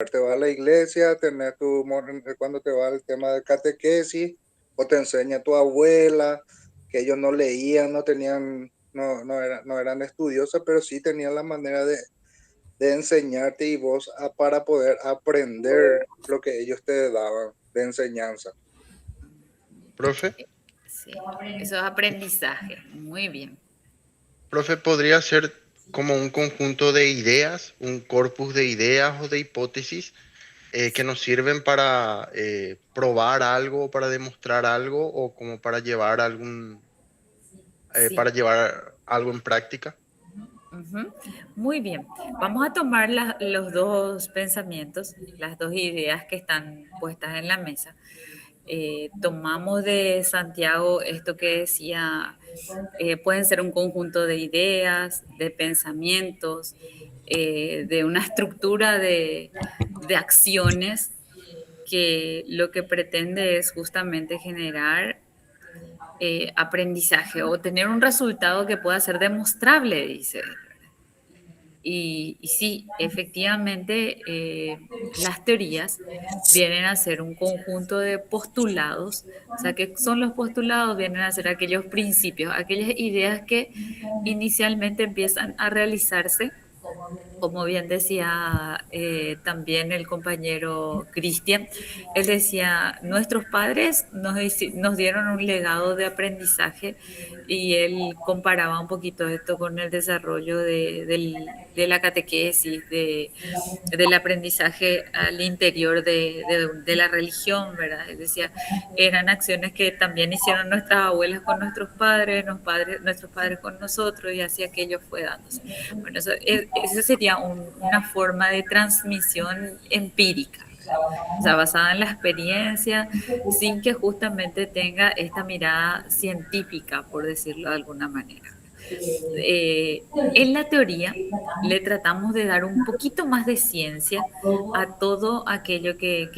estudiar. Te vas a la iglesia, tenés cuando te va el tema de catequesis, o te enseña tu abuela, que ellos no leían, no tenían, no eran estudiosos, pero sí tenían la manera de enseñarte y vos para poder aprender lo que ellos te daban de enseñanza. Profe, Sí, eso es aprendizaje. Muy bien. profe, podría ser como un conjunto de ideas, un corpus de ideas o de hipótesis que nos sirven para probar algo, para demostrar algo o como Sí. para llevar algo en práctica. Ujú. Muy bien. Vamos a tomar los dos pensamientos, las dos ideas que están puestas en la mesa. Tomamos de Santiago esto que decía, pueden ser un conjunto de ideas, de pensamientos, de una estructura de acciones que lo que pretende es justamente generar aprendizaje o tener un resultado que pueda ser demostrable, dice. Y sí, efectivamente, las teorías vienen a ser un conjunto de postulados. O sea, ¿qué son los postulados? Vienen a ser aquellos principios, aquellas ideas que inicialmente empiezan a realizarse, como bien decía también el compañero Cristian. Él decía, nuestros padres nos dieron un legado de aprendizaje y él comparaba un poquito esto con el desarrollo de la catequesis, del aprendizaje al interior de la religión, ¿verdad? Es decir, eran acciones que también hicieron nuestras abuelas con nuestros padres con nosotros y así aquello fue dándose. Bueno, eso sería una forma de transmisión empírica, o sea, basada en la experiencia, sin que justamente tenga esta mirada científica, por decirlo de alguna manera. En la teoría le tratamos de dar un poquito más de ciencia a todo aquello que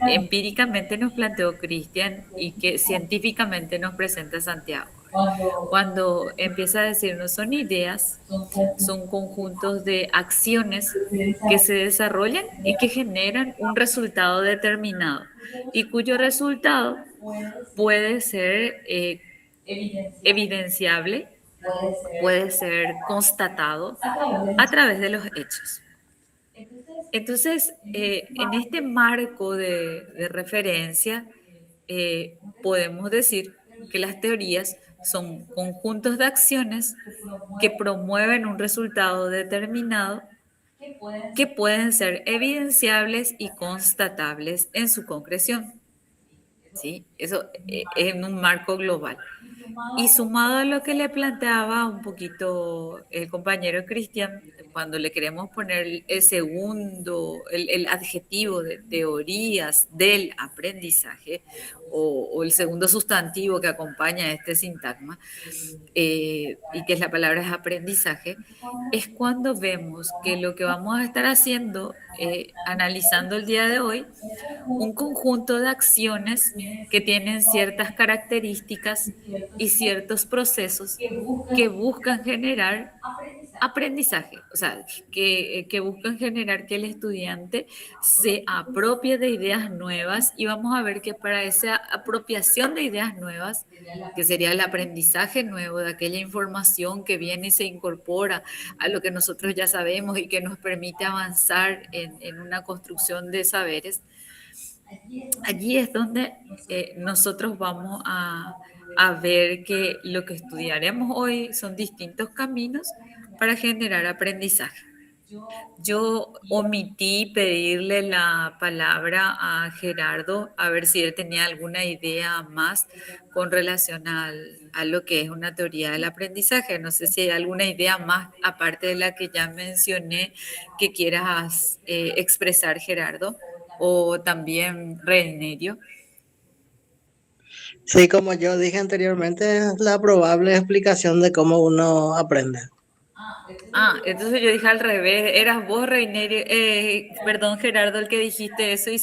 empíricamente nos planteó Cristian y que científicamente nos presenta Santiago. Cuando empieza a decirnos son ideas, son conjuntos de acciones que se desarrollan y que generan un resultado determinado y cuyo resultado puede ser evidenciable, puede ser constatado a través de los hechos. Entonces, en este marco de referencia, podemos decir que las teorías son conjuntos de acciones que promueven un resultado determinado que pueden ser evidenciables y constatables en su concreción. ¿Sí? Eso en un marco global. Y sumado a lo que le planteaba un poquito el compañero Cristian, cuando le queremos poner el segundo, el adjetivo de teorías del aprendizaje o el segundo sustantivo que acompaña a este sintagma, y que es la palabra es aprendizaje, es cuando vemos que lo que vamos a estar haciendo, analizando el día de hoy, un conjunto de acciones que tienen ciertas características y ciertos procesos que buscan generar aprendizaje, o sea, que buscan generar que el estudiante se apropie de ideas nuevas y vamos a ver que para esa apropiación de ideas nuevas, que sería el aprendizaje nuevo de aquella información que viene y se incorpora a lo que nosotros ya sabemos y que nos permite avanzar en una construcción de saberes, allí es donde nosotros vamos a ver que lo que estudiaremos hoy son distintos caminos para generar aprendizaje. Yo omití pedirle la palabra a Gerardo a ver si él tenía alguna idea más con relación a lo que es una teoría del aprendizaje. No sé si hay alguna idea más aparte de la que ya mencioné que quieras expresar, Gerardo, o también Reinerio. Sí, como yo dije anteriormente, es la probable explicación de cómo uno aprende. Ah, entonces yo dije al revés, eras vos, Reinerio, perdón, Gerardo, el que dijiste eso y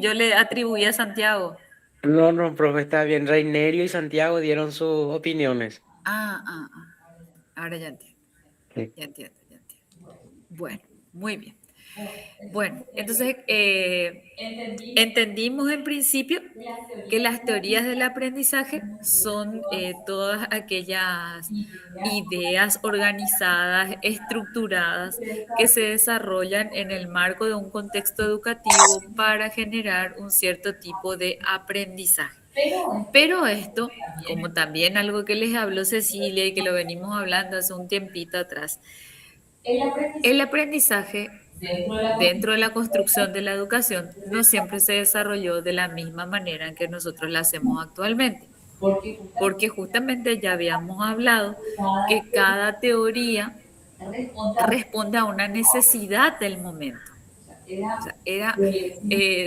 yo le atribuí a Santiago. No, no, profe, está bien. Reinerio y Santiago dieron sus opiniones. Ahora ya entiendo, Sí. ya entiendo, ya entiendo. Bueno, muy bien. Bueno, entonces entendimos en principio que las teorías del aprendizaje son todas aquellas ideas organizadas, estructuradas, que se desarrollan en el marco de un contexto educativo para generar un cierto tipo de aprendizaje. Pero esto, como también algo que les habló Cecilia y que lo venimos hablando hace un tiempito atrás, el aprendizaje dentro de la construcción de la educación no siempre se desarrolló de la misma manera en que nosotros la hacemos actualmente, porque justamente ya habíamos hablado que cada teoría responde a una necesidad del momento. O sea,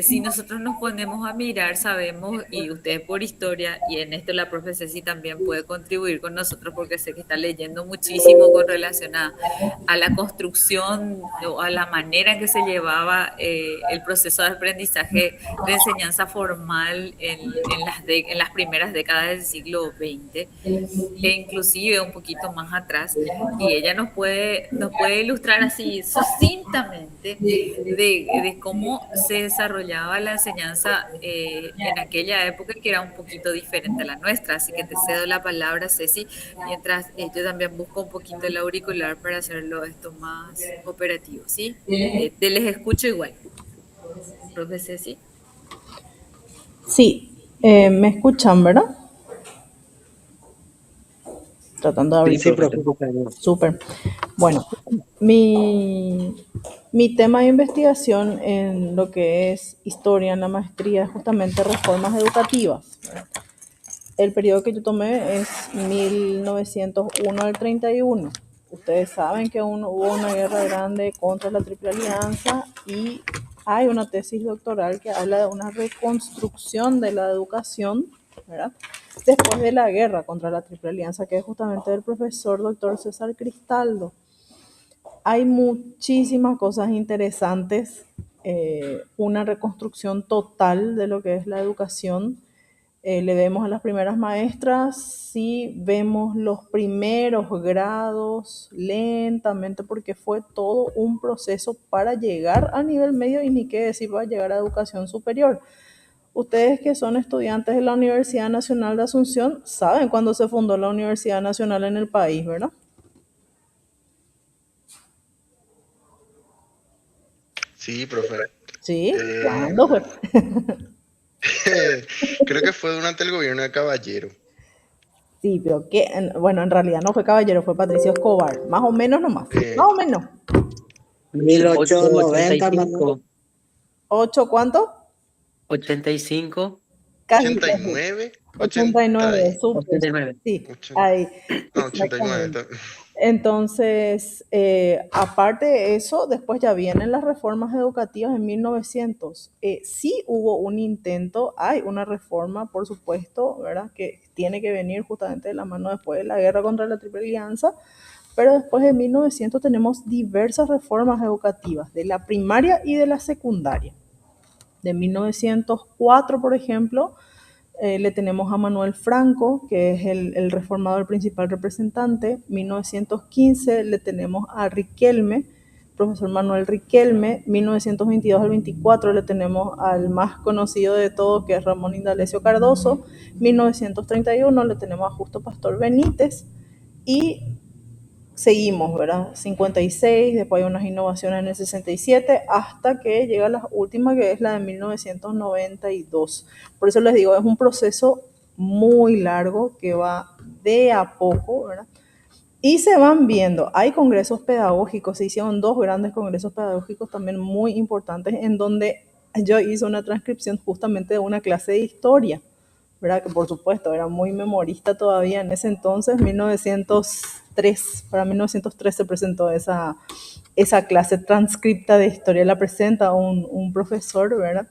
si nosotros nos ponemos a mirar, sabemos, y ustedes por historia, y en esto la profe Ceci también puede contribuir con nosotros porque sé que está leyendo muchísimo con relación a la construcción o a la manera en que se llevaba el proceso de aprendizaje de enseñanza formal en las primeras décadas del siglo XX e inclusive un poquito más atrás, y ella nos puede ilustrar así sucintamente de cómo se desarrollaba la enseñanza en aquella época que era un poquito diferente a la nuestra. Así que te cedo la palabra, Ceci, mientras yo también busco un poquito el auricular para hacerlo esto más operativo, ¿sí? Te les escucho igual. Profe Ceci. Sí, me escuchan, ¿verdad? Tratando de abrir. Sí, Sí, profe, profe. te escuchamos. Súper. Bueno, mi tema de investigación en lo que es historia en la maestría es justamente reformas educativas. El periodo que yo tomé es 1901 al 31. Ustedes saben que hubo una guerra grande contra la Triple Alianza y hay una tesis doctoral que habla de una reconstrucción de la educación, ¿verdad? Después de la guerra contra la Triple Alianza, que es justamente del profesor doctor César Cristaldo. Hay muchísimas cosas interesantes, una reconstrucción total de lo que es la educación. Le vemos a las primeras maestras, sí vemos los primeros grados lentamente, porque fue todo un proceso para llegar a nivel medio y ni qué decir para llegar a educación superior. Ustedes que son estudiantes de la Universidad Nacional de Asunción saben cuándo se fundó la Universidad Nacional en el país, ¿verdad? Sí, profe. Sí, Eh, ¿cuándo fue? creo que fue durante el gobierno de Caballero. Sí, pero que, bueno, en realidad no fue Caballero, fue Patricio Escobar, más o menos nomás, más Eh, o menos. 1890 más. 885, ¿Ocho cuánto? 85, Casi, casi. 89, 89, súper. 89. Sí, 80, ahí, no, 89. exactamente. Entonces, aparte de eso, después ya vienen las reformas educativas en 1900. Sí hubo un intento, hay una reforma, por supuesto, ¿verdad? Que tiene que venir justamente de la mano después de la guerra contra la Triple Alianza, pero después de 1900 tenemos diversas reformas educativas, de la primaria y de la secundaria. De 1904, por ejemplo, le tenemos a Manuel Franco, que es el reformador principal representante. 1915 le tenemos a Riquelme, profesor Manuel Riquelme. 1922 al 24 le tenemos al más conocido de todos, que es Ramón Indalecio Cardoso. 1931 le tenemos a Justo Pastor Benítez. Y seguimos, ¿verdad? 56, después hay unas innovaciones en el 67, hasta que llega la última, que es la de 1992. Por eso les digo, es un proceso muy largo que va de a poco, ¿verdad? Y se van viendo, hay congresos pedagógicos, se hicieron dos grandes congresos pedagógicos también muy importantes, en donde yo hice una transcripción justamente de una clase de historia, ¿verdad? Que por supuesto era muy memorista todavía en ese entonces, 1903, para 1903 se presentó esa clase transcripta de historia, la presenta un profesor, ¿verdad?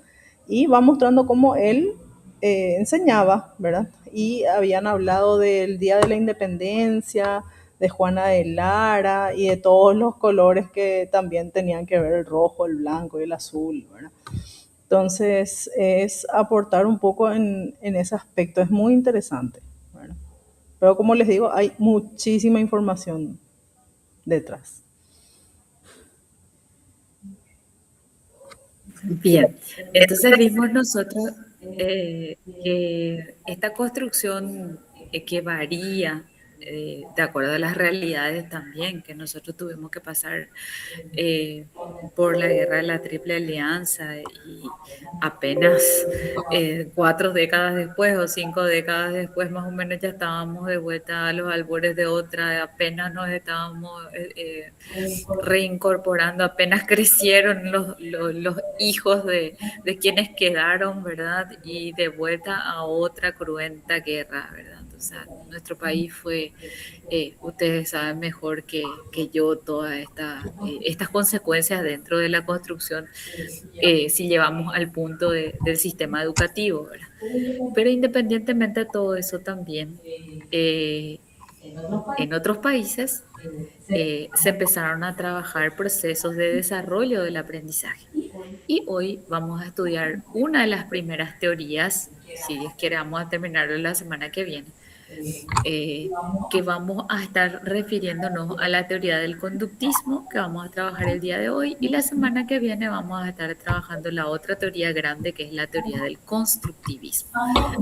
Y va mostrando cómo él enseñaba, ¿verdad? Y habían hablado del Día de la Independencia, de Juana de Lara y de todos los colores que también tenían que ver, el rojo, el blanco y el azul, ¿verdad? Entonces, es aportar un poco en ese aspecto, es muy interesante, ¿verdad? Pero como les digo, hay muchísima información detrás. Bien, entonces vimos nosotros que esta construcción que varía de acuerdo a las realidades también, que nosotros tuvimos que pasar eh, por la guerra de la Triple Alianza y apenas 4 décadas después o 5 décadas después más o menos ya estábamos de vuelta a los albores de otra, apenas nos estábamos reincorporando, apenas crecieron los hijos de quienes quedaron, ¿verdad? Y de vuelta a otra cruenta guerra, ¿verdad? O sea, nuestro país fue, ustedes saben mejor que yo todas estas consecuencias dentro de la construcción, si llevamos al punto del sistema educativo, ¿verdad? Pero independientemente de todo eso también, eh, en otros países se empezaron a trabajar procesos de desarrollo del aprendizaje. Y hoy vamos a estudiar una de las primeras teorías, si Dios quiere vamos a terminarlo la semana que viene, que vamos a estar refiriéndonos a la teoría del conductismo, que vamos a trabajar el día de hoy, y la semana que viene vamos a estar trabajando la otra teoría grande, que es la teoría del constructivismo.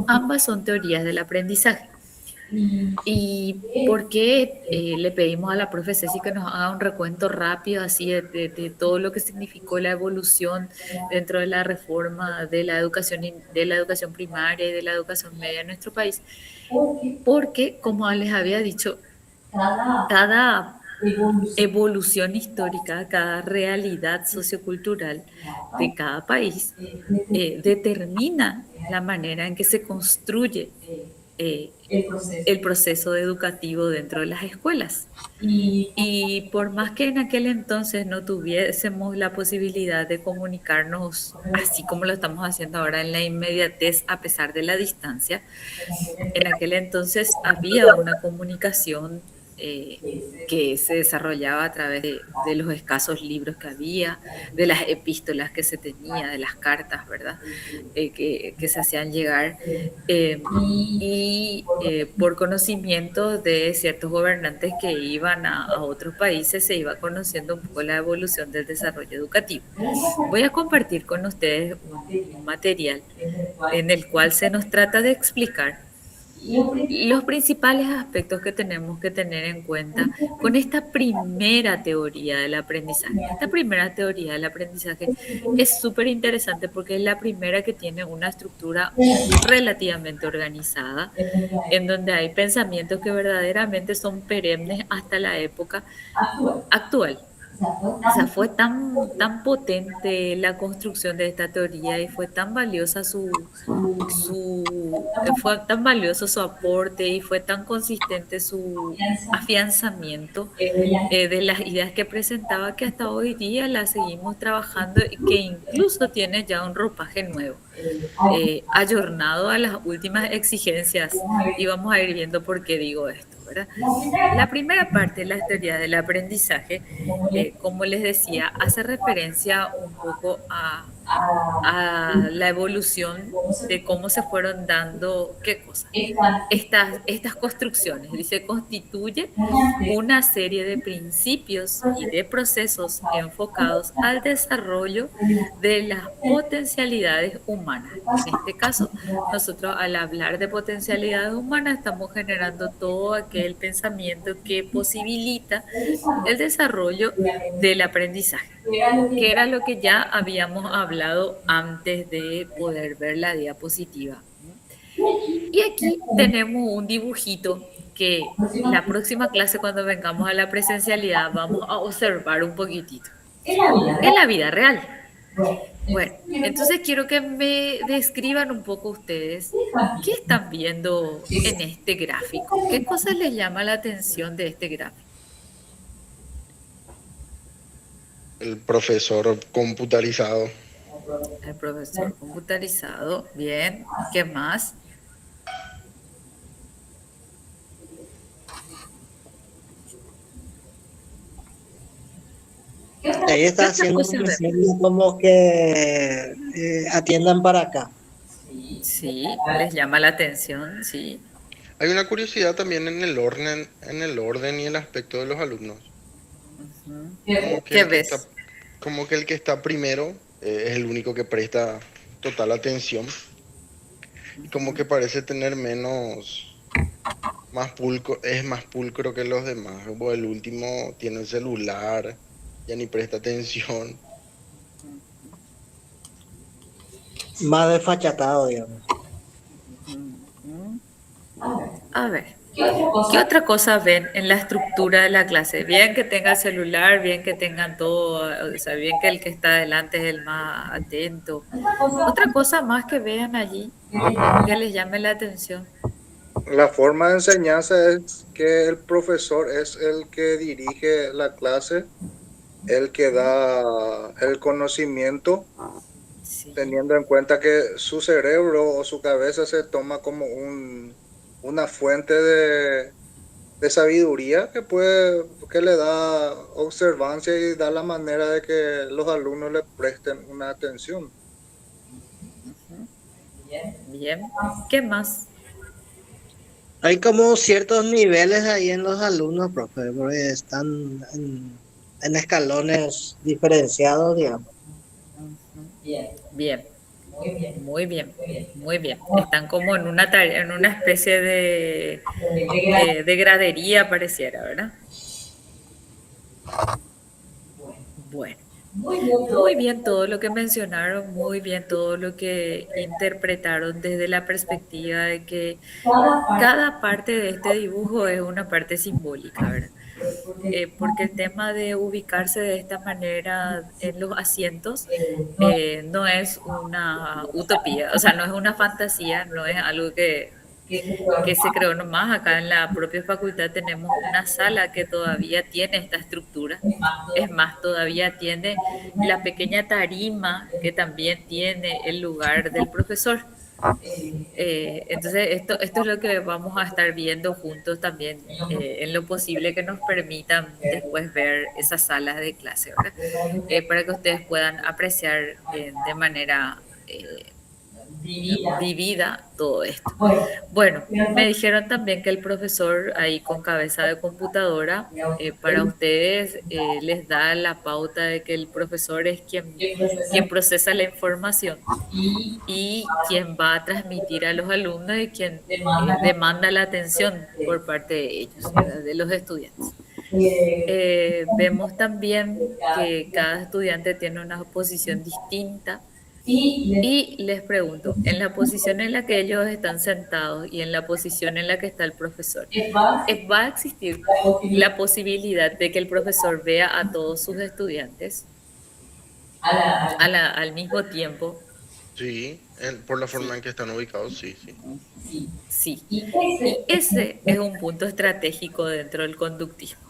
Ambas son teorías del aprendizaje. ¿Y por qué le pedimos a la profe Ceci que nos haga un recuento rápido así de todo lo que significó la evolución dentro de la reforma de la educación primaria y de la educación media en nuestro país? Porque, como les había dicho, cada evolución histórica, cada realidad sociocultural de cada país determina la manera en que se construye eh, el proceso educativo dentro de las escuelas. Y por más que en aquel entonces no tuviésemos la posibilidad de comunicarnos así como lo estamos haciendo ahora en la inmediatez a pesar de la distancia, en aquel entonces había una comunicación que se desarrollaba a través de los escasos libros que había, de las epístolas que se tenía, de las cartas, ¿verdad? Que se hacían llegar. Por conocimiento de ciertos gobernantes que iban a otros países, se iba conociendo un poco la evolución del desarrollo educativo. Voy a compartir con ustedes un material en el cual se nos trata de explicar los principales aspectos que tenemos que tener en cuenta con esta primera teoría del aprendizaje. Esta primera teoría del aprendizaje es súper interesante porque es la primera que tiene una estructura relativamente organizada, en donde hay pensamientos que verdaderamente son perennes hasta la época actual. O sea, fue tan potente la construcción de esta teoría y fue tan valiosa fue tan valioso su aporte y fue tan consistente su afianzamiento de las ideas que presentaba, que hasta hoy día la seguimos trabajando y que incluso tiene ya un ropaje nuevo, ayornado a las últimas exigencias, y vamos a ir viendo por qué digo esto, ¿verdad? La primera parte de la teoría del aprendizaje, como les decía, hace referencia un poco a la evolución de cómo se fueron dando, ¿qué cosa? Estas construcciones. Dice, constituye una serie de principios y de procesos enfocados al desarrollo de las potencialidades humanas. En este caso, nosotros al hablar de potencialidades humanas estamos generando todo aquel pensamiento que posibilita el desarrollo del aprendizaje, que era lo que ya habíamos hablado antes de poder ver la diapositiva. Y aquí tenemos un dibujito que la próxima clase, cuando vengamos a la presencialidad, vamos a observar un poquitito. En la vida real. Bueno, entonces quiero que me describan un poco ustedes qué están viendo en este gráfico. ¿Qué cosas les llama la atención de este gráfico? El profesor computarizado. El profesor computarizado, bien. ¿Qué más? Ahí está ¿Qué otras haciendo cosas un vemos? diseño como que atiendan para acá. Sí, les llama la atención, sí. Hay una curiosidad también en el orden y el aspecto de los alumnos. Como que ¿Qué el que está, ves? como que el que está primero es el único que presta total atención y como que parece tener más pulcro, es más pulcro que los demás. Como el último tiene el celular, ya ni presta atención. Más desfachatado, digamos. A ver, ¿qué otra cosa ven en la estructura de la clase? Bien que tenga celular, bien que tengan todo, o sea, bien que el que está adelante es el más atento. Otra cosa más que vean allí que les llame la atención. La forma de enseñanza es que el profesor es el que dirige la clase, el que da el conocimiento, Sí. teniendo en cuenta que su cerebro o su cabeza se toma como una fuente de sabiduría que le da observancia y da la manera de que los alumnos le presten una atención. Bien. ¿Qué más? Hay como ciertos niveles ahí en los alumnos, profe, porque están en escalones diferenciados, digamos. Bien. Muy bien, muy bien. Están como en una tarea, en una especie de gradería, pareciera, ¿verdad? Bueno, muy bien todo lo que mencionaron, muy bien todo lo que interpretaron desde la perspectiva de que cada parte de este dibujo es una parte simbólica, ¿verdad? Porque el tema de ubicarse de esta manera en los asientos no es una utopía, o sea, no es una fantasía, no es algo que se creó nomás. Acá en la propia facultad tenemos una sala que todavía tiene esta estructura. Es más, todavía tiene la pequeña tarima que también tiene el lugar del profesor. Entonces, esto es lo que vamos a estar viendo juntos también, en lo posible que nos permitan después ver esas salas de clase, ¿verdad? Para que ustedes puedan apreciar de manera vivida todo esto. Bueno, me dijeron también que el profesor ahí con cabeza de computadora, para ustedes les da la pauta de que el profesor es quien procesa la información y quien va a transmitir a los alumnos y quien demanda la atención por parte de ellos, ¿verdad? De los estudiantes. Vemos también que cada estudiante tiene una posición distinta y les pregunto, en la posición en la que ellos están sentados y en la posición en la que está el profesor, ¿va a existir la posibilidad de que el profesor vea a todos sus estudiantes al mismo tiempo? Sí, por la forma Sí, en que están ubicados, sí, sí. sí. Y ese es un punto estratégico dentro del conductismo.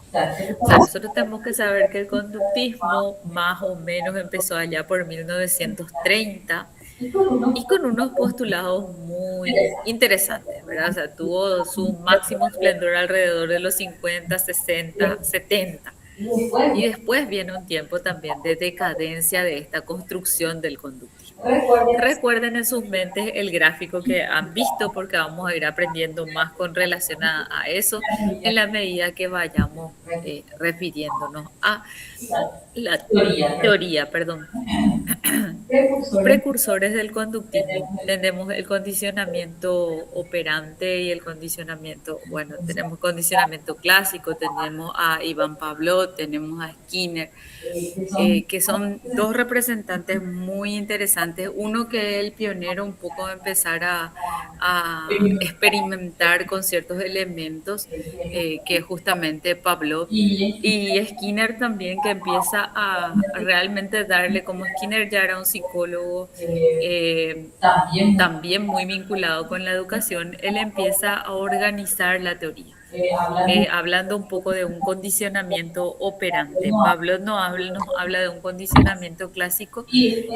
O sea, nosotros tenemos que saber que el conductismo más o menos empezó allá por 1930 y con unos postulados muy interesantes, ¿verdad? O sea, tuvo su máximo esplendor alrededor de los 50, 60, 70. Y después viene un tiempo también de decadencia de esta construcción del conductismo. Recuerden en sus mentes el gráfico que han visto porque vamos a ir aprendiendo más con relación a eso en la medida que vayamos refiriéndonos a la teoría, perdón. Precursores del conductismo. Tenemos el condicionamiento operante y el condicionamiento, bueno, tenemos condicionamiento clásico, tenemos a Iván Pavlov, tenemos a Skinner, que son dos representantes muy interesantes. Uno que es el pionero un poco de empezar a experimentar con ciertos elementos, que es justamente Pavlov, y Skinner también que empieza a realmente darle, como Skinner ya era un psicólogo también muy vinculado con la educación, él empieza a organizar la teoría. Hablando un poco de un condicionamiento operante. Pablo nos habla de un condicionamiento clásico y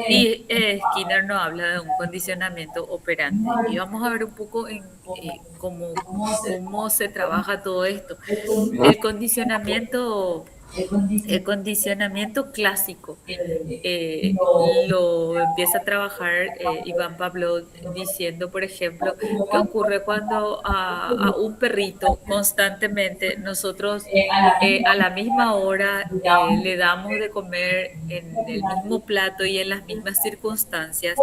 Skinner nos habla de un condicionamiento operante. Y vamos a ver un poco en cómo se trabaja todo esto. El condicionamiento El condicionamiento clásico lo empieza a trabajar Iván Pavlov diciendo, por ejemplo, que ocurre cuando a un perrito constantemente nosotros a la misma hora le damos de comer en el mismo plato y en las mismas circunstancias.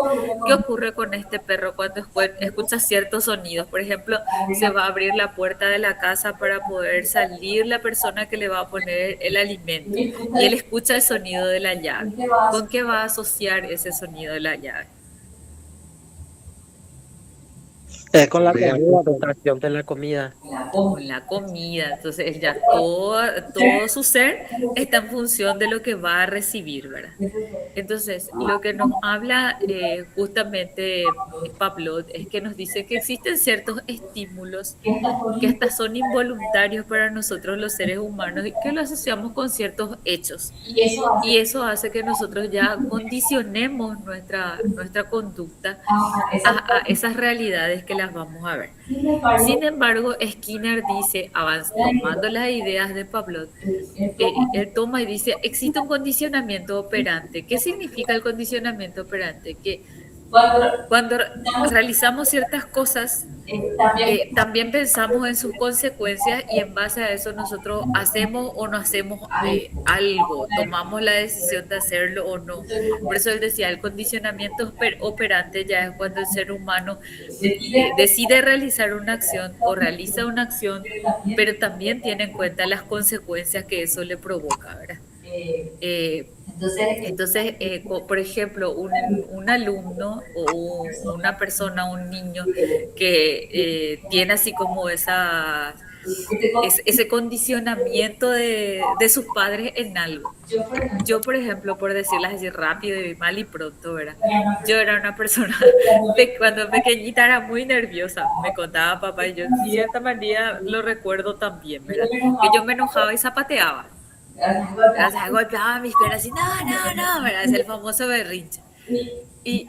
¿Qué ocurre con este perro cuando escucha ciertos sonidos? Por ejemplo, se va a abrir la puerta de la casa para poder salir la persona que le va a poner el alimento y él escucha el sonido de la llave. ¿Con qué va a asociar ese sonido de la llave? Con la Bien, comida, La pues. frustración de la comida. Con la comida. Entonces ya todo su ser está en función de lo que va a recibir, ¿verdad? Entonces, lo que nos habla justamente Pavlov es que nos dice que existen ciertos estímulos que hasta son involuntarios para nosotros los seres humanos y que lo asociamos con ciertos hechos. Y eso hace que nosotros ya condicionemos nuestra conducta a esas realidades que las vamos a ver. Sin embargo, Skinner dice, tomando las ideas de Pavlov, él toma y dice, existe un condicionamiento operante. ¿Qué significa el condicionamiento operante? Que cuando realizamos ciertas cosas, también pensamos en sus consecuencias y en base a eso nosotros hacemos o no hacemos algo, tomamos la decisión de hacerlo o no. Por eso él decía, el condicionamiento operante ya es cuando el ser humano decide realizar una acción o realiza una acción, pero también tiene en cuenta las consecuencias que eso le provoca, ¿verdad? Entonces, por ejemplo, un alumno o una persona, un niño que tiene así como ese condicionamiento de sus padres en algo. Yo, por ejemplo, por decirlas así rápido y mal y pronto, ¿verdad? Yo era una persona, cuando pequeñita era muy nerviosa, me contaba papá y yo en cierta manera lo recuerdo también, ¿verdad? Que yo me enojaba y zapateaba. O sea, golpeaba mis piernas y no, ¿verdad? Es el famoso berrinche. Y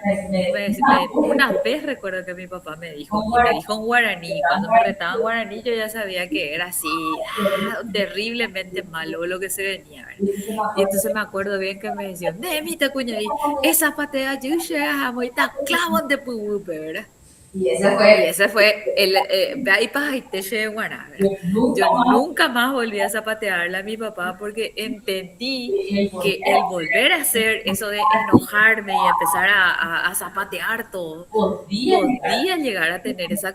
una vez recuerdo que mi papá me dijo, y me dijo en guaraní, cuando me retaba en guaraní yo ya sabía que era así, terriblemente malo lo que se venía, ¿verdad? Y entonces me acuerdo bien que me decían, Nemita cuñadí, esa patea yo ya muy clavos de pubupe, ¿verdad? Y ese fue el Baipa Haiteche de Guaná, ¿verdad? Yo nunca más volví a zapatearle a mi papá porque entendí que el volver a hacer eso de enojarme y empezar a zapatear todo, podía llegar a tener esa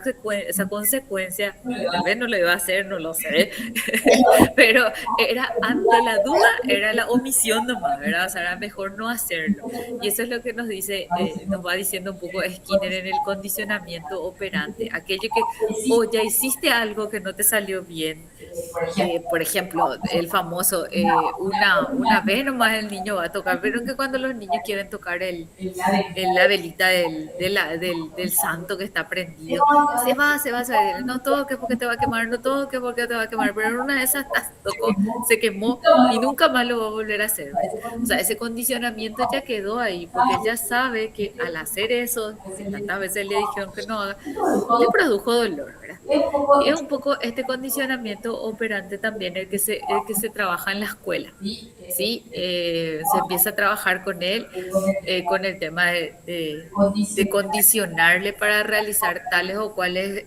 consecuencia. Tal vez no lo iba a hacer, no lo sé, pero era ante la duda, era la omisión nomás, ¿verdad? O sea, era mejor no hacerlo. Y eso es lo que nos dice, nos va diciendo un poco Skinner en el condicionamiento operante. Aquello que, o ya hiciste algo que no te salió bien. Por ejemplo, el famoso, una vez nomás el niño va a tocar, pero que cuando los niños quieren tocar la velita del santo que está prendido, se va, no toques porque te va a quemar, no toques porque te va a quemar, pero en una de esas tocó, se quemó y nunca más lo va a volver a hacer, ¿verdad? O sea, ese condicionamiento ya quedó ahí, porque él ya sabe que al hacer eso, que tantas veces le dijeron que no haga, le produjo dolor, ¿verdad? Y es un poco este condicionamiento operante también el que se trabaja en la escuela, ¿sí? Se empieza a trabajar con él, con el tema de condicionarle para realizar tales o cuales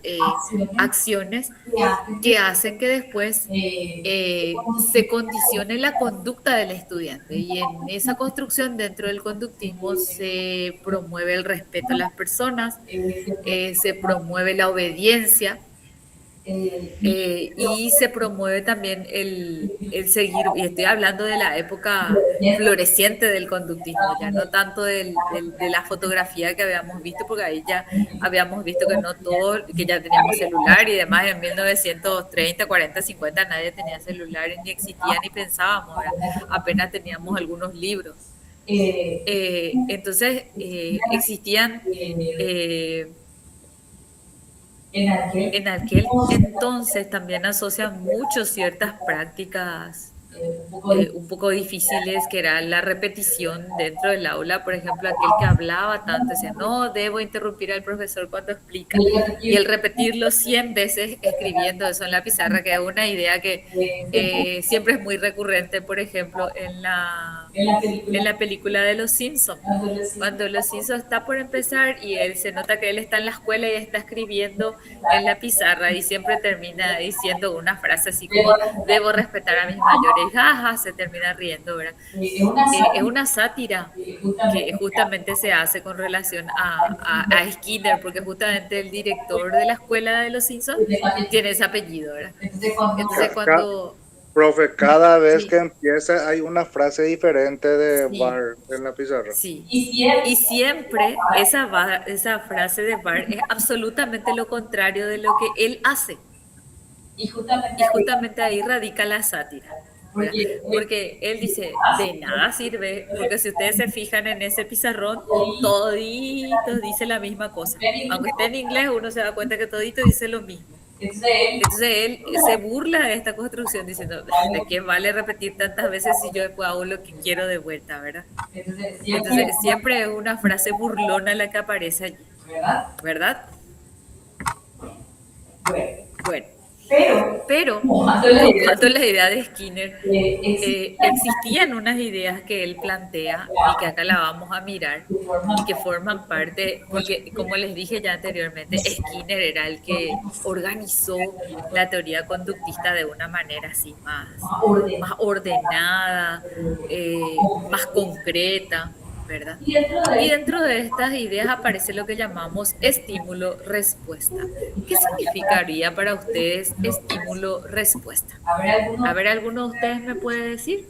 acciones que hacen que después se condicione la conducta del estudiante. Y en esa construcción dentro del conductismo se promueve el respeto a las personas, se promueve la obediencia. Y se promueve también el seguir, y estoy hablando de la época floreciente del conductismo, ya no tanto de la fotografía que habíamos visto, porque ahí ya habíamos visto que no todo, que ya teníamos celular y demás, en 1930, 40, 50 nadie tenía celulares, ni existía, ni pensábamos, ¿verdad? Apenas teníamos algunos libros. Entonces, existían... en aquel entonces también asocian mucho ciertas prácticas un poco difíciles, que era la repetición dentro del aula. Por ejemplo, aquel que hablaba tanto decía, no, debo interrumpir al profesor cuando explica. Y el repetirlo 100 veces escribiendo eso en la pizarra, que es una idea que siempre es muy recurrente, por ejemplo, en la película de Los Simpsons. Cuando Los Simpsons está por empezar y él se nota que él está en la escuela y está escribiendo en la pizarra y siempre termina diciendo una frase así como, debo respetar a mis mayores, jaja, se termina riendo, ¿verdad? Es una sátira que justamente se hace con relación a Skinner, porque justamente el director de la escuela de Los Simpsons tiene ese apellido, ¿verdad? Entonces Ca- cuando... Profe, cada vez Sí, que empieza hay una frase diferente de sí, Bart en la pizarra. sí. Y siempre esa frase de Bart es absolutamente lo contrario de lo que él hace. Y justamente ahí radica la sátira, ¿verdad? Porque él dice, de nada sirve, porque si ustedes se fijan en ese pizarrón, toditos dice la misma cosa. Aunque esté en inglés, uno se da cuenta que todito dice lo mismo. Entonces él se burla de esta construcción diciendo, ¿de qué vale repetir tantas veces si yo después hago lo que quiero de vuelta, ¿verdad? Entonces siempre es una frase burlona la que aparece allí, ¿verdad? Bueno, pero tomando la idea de Skinner, existían unas ideas que él plantea y que acá la vamos a mirar y que forman parte, porque como les dije ya anteriormente, Skinner era el que organizó la teoría conductista de una manera así más ordenada, más concreta, ¿verdad? Y dentro de estas ideas aparece lo que llamamos estímulo-respuesta. ¿Qué significaría para ustedes estímulo-respuesta? A ver, ¿alguno de ustedes me puede decir?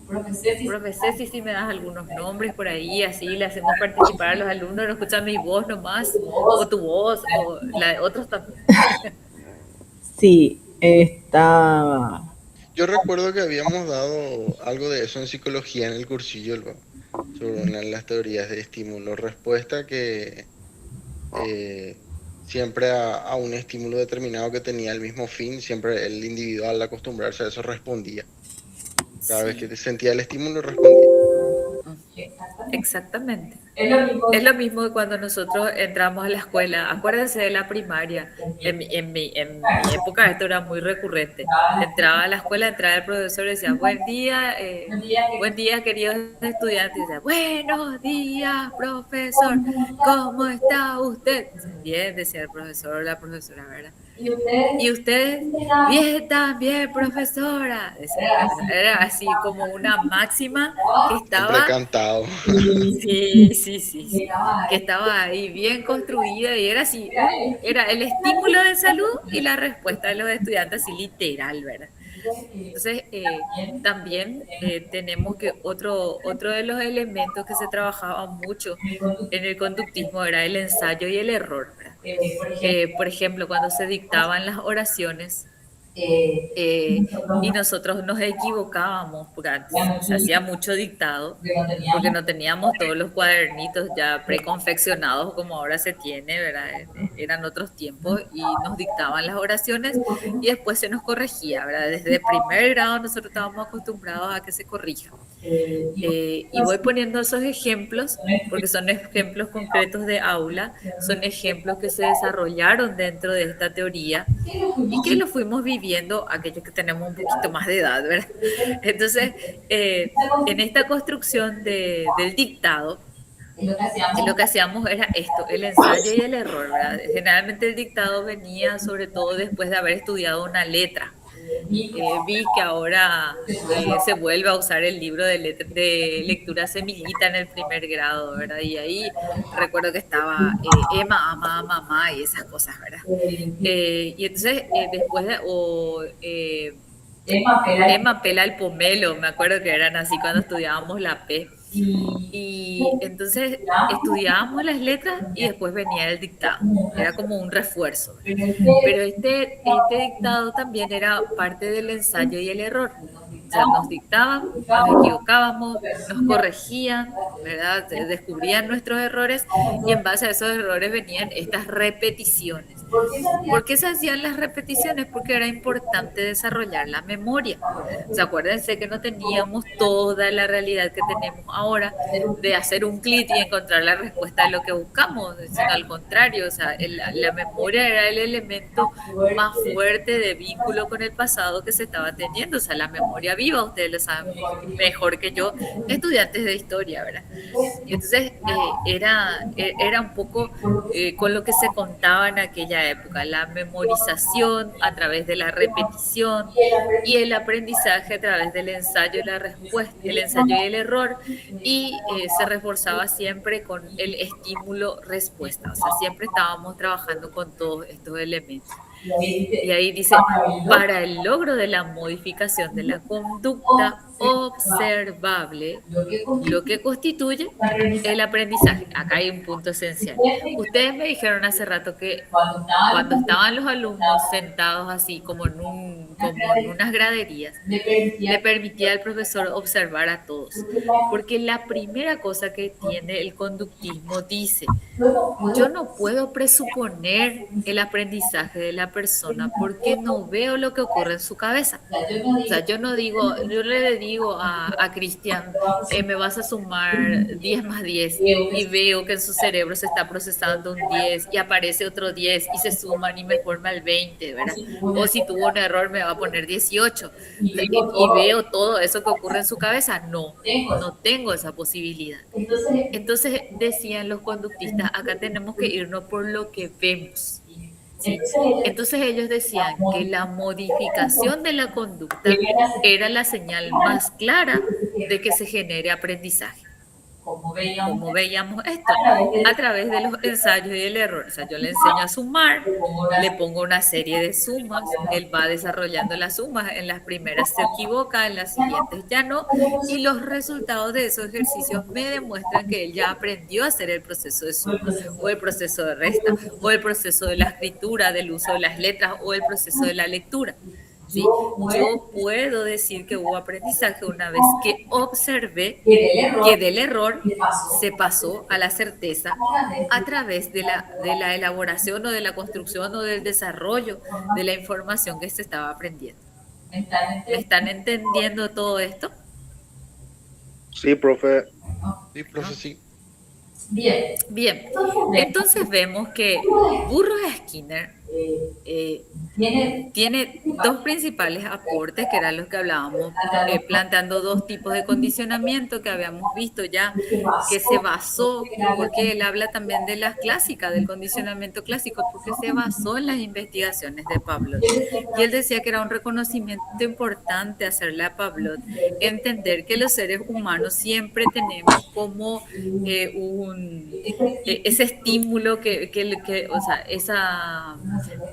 Profesor, si me das algunos nombres por ahí, así le hacemos participar a los alumnos, no escuchan mi voz nomás, o tu voz, o la de otros también. Sí, está. Yo recuerdo que habíamos dado algo de eso en psicología en el cursillo, sobre las teorías de estímulo-respuesta, que siempre a un estímulo determinado que tenía el mismo fin, siempre el individuo al acostumbrarse a eso respondía. Cada vez Sí. que sentía el estímulo respondía. Exactamente. Es lo mismo que cuando nosotros entramos a la escuela. Acuérdense de la primaria. En mi época esto era muy recurrente. Entraba a la escuela, entraba el profesor y decía, buen día queridos estudiantes. Y decía, buenos días, profesor, ¿cómo está usted? Bien, decía el profesor o la profesora, ¿verdad? Y usted, bien también, profesora. Era así como una máxima que Siempre estaba, cantado. sí, que estaba ahí bien construida y era así, era el estímulo de salud y la respuesta de los estudiantes, así literal, ¿verdad? Entonces, también tenemos que otro de los elementos que se trabajaba mucho en el conductismo era el ensayo y el error, ¿verdad? Por ejemplo, cuando se dictaban las oraciones, y nosotros nos equivocábamos, porque antes se hacía mucho dictado, porque no teníamos todos los cuadernitos ya preconfeccionados como ahora se tiene, ¿verdad? Eran otros tiempos y nos dictaban las oraciones y después se nos corregía, ¿verdad? Desde primer grado nosotros estábamos acostumbrados a que se corrija. Y voy poniendo esos ejemplos porque son ejemplos concretos de aula, son ejemplos que se desarrollaron dentro de esta teoría y que lo fuimos viviendo aquellos que tenemos un poquito más de edad, ¿verdad? Entonces, en esta construcción del dictado, lo que hacíamos era esto, el ensayo y el error, ¿verdad? Generalmente el dictado venía sobre todo después de haber estudiado una letra. Vi que ahora se vuelve a usar el libro de lectura semillita en el primer grado, ¿verdad? Y ahí recuerdo que estaba Emma, ama, mamá y esas cosas, ¿verdad? Y entonces después Emma pela el pomelo, me acuerdo que eran así cuando estudiábamos la P. Y entonces estudiábamos las letras y después venía el dictado. Era como un refuerzo. Pero este dictado también era parte del ensayo y el error. O sea, nos dictaban, nos equivocábamos, nos corregían, ¿verdad? Descubrían nuestros errores y en base a esos errores venían estas repeticiones. ¿Por qué se hacían las repeticiones? Porque era importante desarrollar la memoria. O sea, acuérdense que no teníamos toda la realidad que tenemos ahora de hacer un clic y encontrar la respuesta de lo que buscamos, sino al contrario, o sea, la memoria era el elemento más fuerte de vínculo con el pasado que se estaba teniendo, o sea, la memoria viva, ustedes lo saben mejor que yo, estudiantes de historia, ¿verdad? Y entonces era un poco con lo que se contaba en aquella época, la memorización a través de la repetición y el aprendizaje a través del ensayo y la respuesta, el ensayo y el error, y se reforzaba siempre con el estímulo-respuesta, o sea, siempre estábamos trabajando con todos estos elementos. Y ahí dice, para el logro de la modificación de la conducta observable, lo que constituye el aprendizaje. Acá hay un punto esencial. Ustedes me dijeron hace rato que cuando estaban los alumnos sentados así como como en unas graderías, le permitía al profesor observar a todos. Porque la primera cosa que tiene el conductismo dice, yo no puedo presuponer el aprendizaje de la persona porque no veo lo que ocurre en su cabeza. O sea, yo no le digo a Cristian, me vas a sumar 10 más 10 y veo que en su cerebro se está procesando un 10 y aparece otro 10 y se suman y me forma el 20, ¿verdad? O si tuvo un error me va a poner 18 y veo todo eso que ocurre en su cabeza. No, no tengo esa posibilidad. Entonces decían los conductistas, acá tenemos que irnos por lo que vemos. ¿Sí? Entonces ellos decían que la modificación de la conducta era la señal más clara de que se genere aprendizaje. ¿Cómo veíamos esto? A través de los ensayos y el error. O sea, yo le enseño a sumar, le pongo una serie de sumas, él va desarrollando las sumas, en las primeras se equivoca, en las siguientes ya no, y los resultados de esos ejercicios me demuestran que él ya aprendió a hacer el proceso de suma, o el proceso de resta, o el proceso de la escritura, del uso de las letras, o el proceso de la lectura. ¿Sí? Yo puedo decir que hubo aprendizaje una vez que observé que del error se pasó a la certeza a través de la elaboración o de la construcción o del desarrollo de la información que se estaba aprendiendo. ¿Me están entendiendo todo esto? Sí, profe. Sí, profe, sí. Bien, entonces vemos que Burroughs Skinner tiene dos principales aportes, que eran los que hablábamos, planteando dos tipos de condicionamiento que habíamos visto ya, que se basó, porque él habla también de las clásicas, del condicionamiento clásico, porque se basó en las investigaciones de Pavlov. Y él decía que era un reconocimiento importante hacerle a Pavlov entender que los seres humanos siempre tenemos como ese estímulo o sea,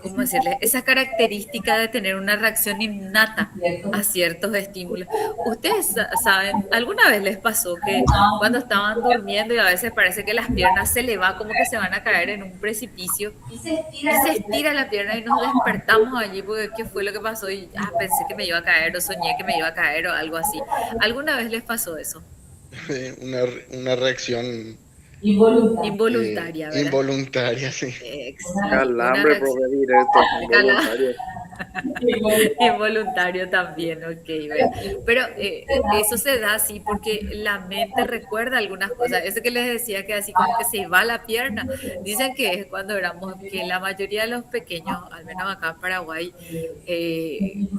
¿cómo decirle? Esa característica de tener una reacción innata a ciertos estímulos. Ustedes saben, ¿alguna vez les pasó que cuando estaban durmiendo y a veces parece que las piernas se le va como que se van a caer en un precipicio y se estira la pierna y nos despertamos allí porque qué fue lo que pasó y pensé que me iba a caer o soñé que me iba a caer o algo así? ¿Alguna vez les pasó eso? Una reacción involuntaria, ¿verdad? Involuntaria, sí. Calambre, profe, directo. Involuntario. Involuntario también, ok. ¿Verdad? Pero eso se da así porque la mente recuerda algunas cosas. Eso que les decía que así como que se va la pierna. Dicen que es cuando que la mayoría de los pequeños, al menos acá en Paraguay,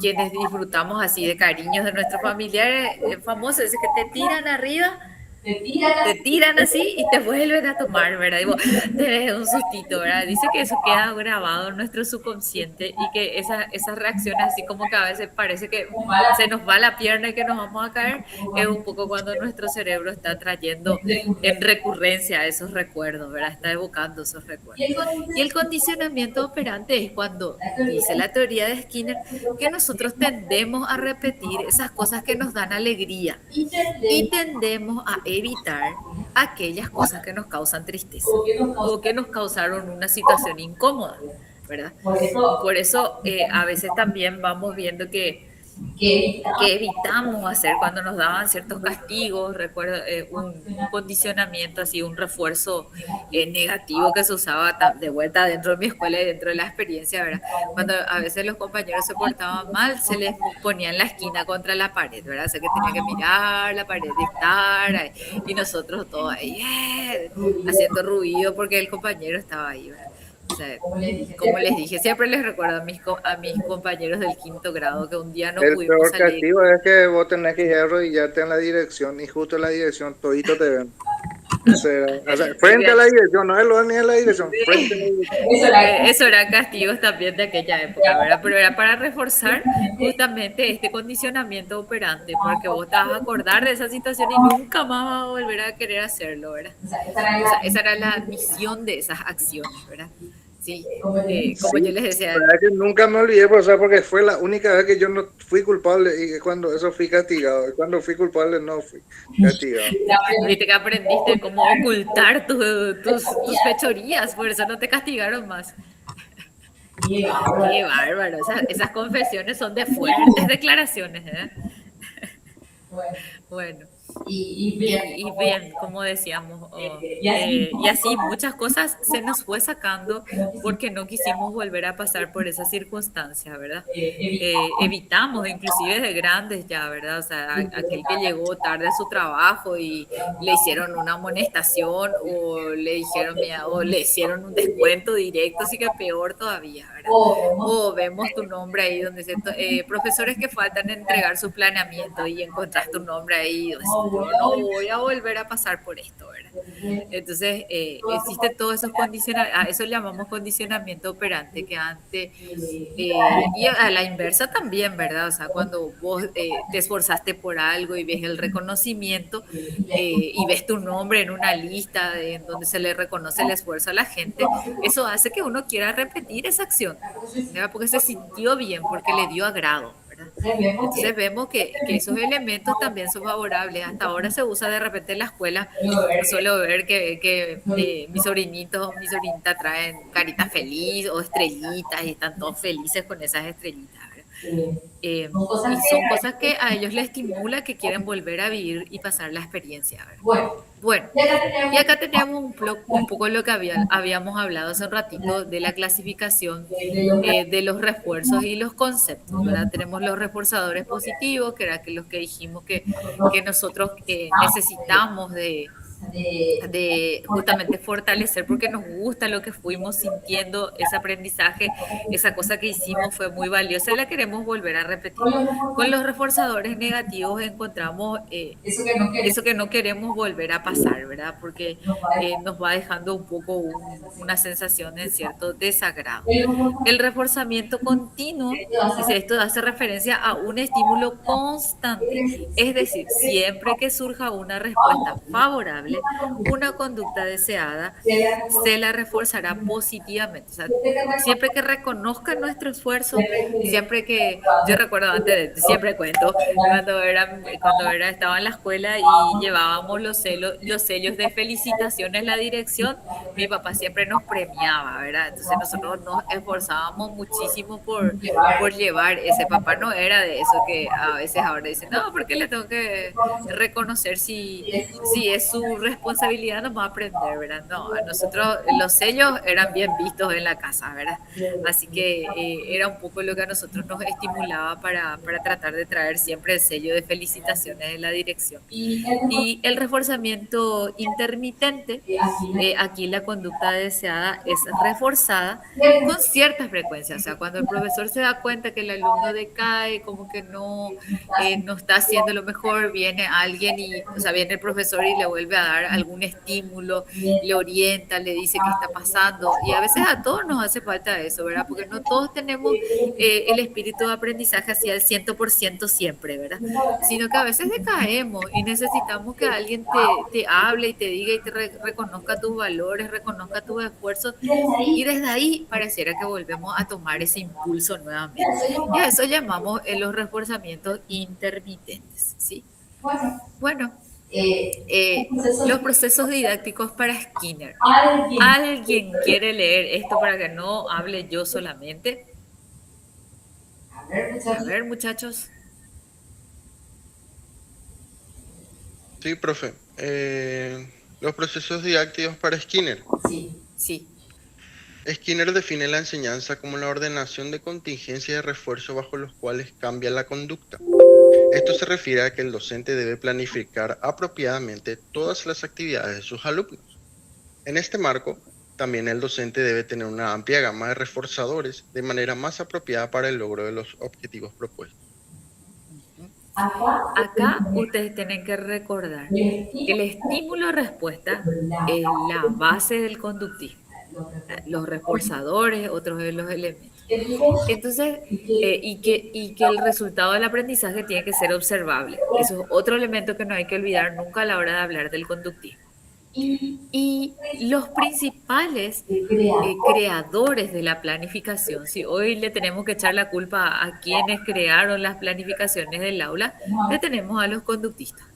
quienes disfrutamos así de cariños de nuestros familiares famosos, es que te tiran arriba. Te tiran así y te vuelven a tomar, ¿verdad? Y vos tenés un sustito, ¿verdad? Dice que eso queda grabado en nuestro subconsciente y que esas reacciones, así como que a veces parece que se nos va la pierna y que nos vamos a caer, es un poco cuando nuestro cerebro está trayendo en recurrencia esos recuerdos, ¿verdad? Está evocando esos recuerdos. Y el condicionamiento operante es cuando, dice la teoría de Skinner, que nosotros tendemos a repetir esas cosas que nos dan alegría y tendemos a evitar aquellas cosas que nos causan tristeza o que nos causaron una situación incómoda, ¿verdad? Por eso a veces también vamos viendo que que evitamos hacer cuando nos daban ciertos castigos. Recuerdo un condicionamiento, así, un refuerzo negativo que se usaba de vuelta dentro de mi escuela y dentro de la experiencia, ¿verdad? Cuando a veces los compañeros se portaban mal, se les ponía en la esquina contra la pared, ¿verdad? O sea que tenían que mirar la pared y estar ahí, y nosotros todos ahí, haciendo ruido porque el compañero estaba ahí, ¿verdad? O sea, como les dije, siempre les recuerdo a a mis compañeros del quinto grado que un día no El pudimos peor salir. castigo es que vos tenés que ir a arrodillarte en la dirección y justo en la dirección todito te ven. Ese era, o sea, frente a la dirección, no es lo ni en la dirección, frente a la dirección. Eso eran castigos también de aquella época, ¿verdad? Pero era para reforzar justamente este condicionamiento operante, porque vos te vas a acordar de esa situación y nunca más vas a volver a querer hacerlo, ¿verdad? O sea, esa era la misión de esas acciones, ¿verdad? Sí, como yo Sí, les decía, la verdad que nunca me olvidé, o sea, porque fue la única vez que yo no fui culpable y cuando eso fui castigado. Y cuando fui culpable no fui castigado. viste que aprendiste cómo ocultar tus fechorías, por eso no te castigaron más. Qué bárbaro, esas confesiones son de fuertes declaraciones, ¿eh? Bueno, y bien, como decíamos, y así muchas cosas se nos fue sacando porque no quisimos volver a pasar por esa circunstancia, ¿verdad? Evitamos, inclusive de grandes ya, ¿verdad? O sea, aquel que llegó tarde a su trabajo y le hicieron una amonestación o le dijeron, mira, o le hicieron un descuento directo, así que peor todavía, ¿verdad? O vemos tu nombre ahí donde dice, profesores que faltan entregar su planeamiento y encontrás tu nombre ahí, o sea, yo no voy a volver a pasar por esto, ¿verdad? Entonces, existe todos esos condicionamientos, a eso le llamamos condicionamiento operante, que antes, y a la inversa también, ¿verdad? O sea, cuando vos te esforzaste por algo y ves el reconocimiento y ves tu nombre en una lista en donde se le reconoce el esfuerzo a la gente, eso hace que uno quiera repetir esa acción, ¿verdad? Porque se sintió bien, porque le dio agrado, ¿verdad? Entonces vemos que esos elementos también son favorables. Hasta ahora se usa de repente en la escuela. Suelo ver que mis sobrinitos, mi sobrinita traen carita feliz o estrellitas y están todos felices con esas estrellitas, ¿verdad? Y son cosas que a ellos les estimula, que quieren volver a vivir y pasar la experiencia, ¿verdad? Bueno, y acá teníamos un poco lo que habíamos hablado hace un ratito de la clasificación de los refuerzos y los conceptos, ¿verdad? Tenemos los reforzadores positivos, que eran los que dijimos que nosotros necesitamos de justamente fortalecer porque nos gusta lo que fuimos sintiendo, ese aprendizaje, esa cosa que hicimos fue muy valiosa y la queremos volver a repetir. Con los reforzadores negativos encontramos eso que no queremos volver a pasar, ¿verdad? Porque nos va dejando un poco una sensación de cierto desagrado. El reforzamiento continuo, dice, esto hace referencia a un estímulo constante, es decir, siempre que surja una respuesta favorable, una conducta deseada, se la reforzará positivamente. O sea, siempre que reconozca nuestro esfuerzo, siempre que, yo recuerdo antes, siempre cuento, estaba en la escuela y llevábamos los sellos de felicitaciones en la dirección, mi papá siempre nos premiaba, ¿verdad? Entonces nosotros nos esforzábamos muchísimo por llevar ese. Papá no era de eso que a veces ahora dicen, no, ¿por qué le tengo que reconocer si es su responsabilidad? No va a aprender, ¿verdad? No, a nosotros los sellos eran bien vistos en la casa, ¿verdad? Así que era un poco lo que a nosotros nos estimulaba para tratar de traer siempre el sello de felicitaciones de la dirección. Y el reforzamiento intermitente, aquí la conducta deseada es reforzada con cierta frecuencia. O sea, cuando el profesor se da cuenta que el alumno decae, como que no está haciendo lo mejor, viene alguien o sea, viene el profesor y le vuelve a dar algún estímulo, le orienta, le dice qué está pasando. Y a veces a todos nos hace falta eso, ¿verdad? Porque no todos tenemos el espíritu de aprendizaje así al 100% siempre, ¿verdad? Sino que a veces decaemos y necesitamos que alguien te hable y te diga y te reconozca tus valores, reconozca tus esfuerzos, y desde ahí pareciera que volvemos a tomar ese impulso nuevamente. Y a eso llamamos los reforzamientos intermitentes, ¿sí? Bueno, los procesos didácticos para Skinner. ¿Alguien quiere leer esto para que no hable yo solamente? A ver, muchachos. Sí, profe. Los procesos didácticos para Skinner. Sí. Skinner define la enseñanza como la ordenación de contingencia y de refuerzo bajo los cuales cambia la conducta. Esto se refiere a que el docente debe planificar apropiadamente todas las actividades de sus alumnos. En este marco, también el docente debe tener una amplia gama de reforzadores de manera más apropiada para el logro de los objetivos propuestos. Acá ustedes tienen que recordar que el estímulo-respuesta es la base del conductismo. Los reforzadores, otros de los elementos. Entonces, y que el resultado del aprendizaje tiene que ser observable. Eso es otro elemento que no hay que olvidar nunca a la hora de hablar del conductismo. Y los principales creadores de la planificación, si hoy le tenemos que echar la culpa a quienes crearon las planificaciones del aula, le tenemos a los conductistas.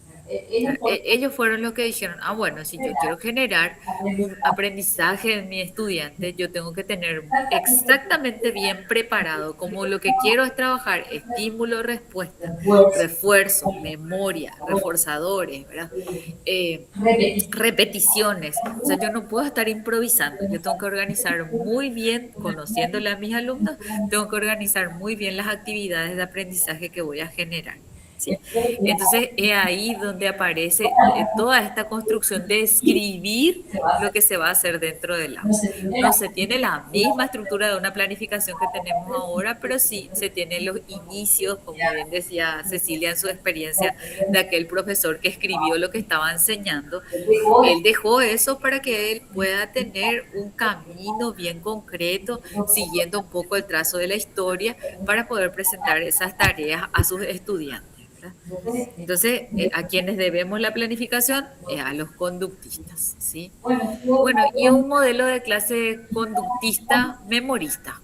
Ellos fueron los que dijeron, bueno, si yo quiero generar un aprendizaje en mi estudiante, yo tengo que tener exactamente bien preparado, como lo que quiero es trabajar estímulo, respuesta, refuerzo, memoria, reforzadores, ¿verdad? Repeticiones. O sea, yo no puedo estar improvisando, yo tengo que organizar muy bien, conociéndole a mis alumnos, tengo que organizar muy bien las actividades de aprendizaje que voy a generar. ¿Sí? Entonces es ahí donde aparece toda esta construcción de escribir lo que se va a hacer dentro del aula. No se tiene la misma estructura de una planificación que tenemos ahora, pero sí se tienen los inicios, como bien decía Cecilia en su experiencia, de aquel profesor que escribió lo que estaba enseñando. Él dejó eso para que él pueda tener un camino bien concreto, siguiendo un poco el trazo de la historia, para poder presentar esas tareas a sus estudiantes. Entonces, a quienes debemos la planificación, a los conductistas, ¿sí? Bueno, y un modelo de clase conductista memorista.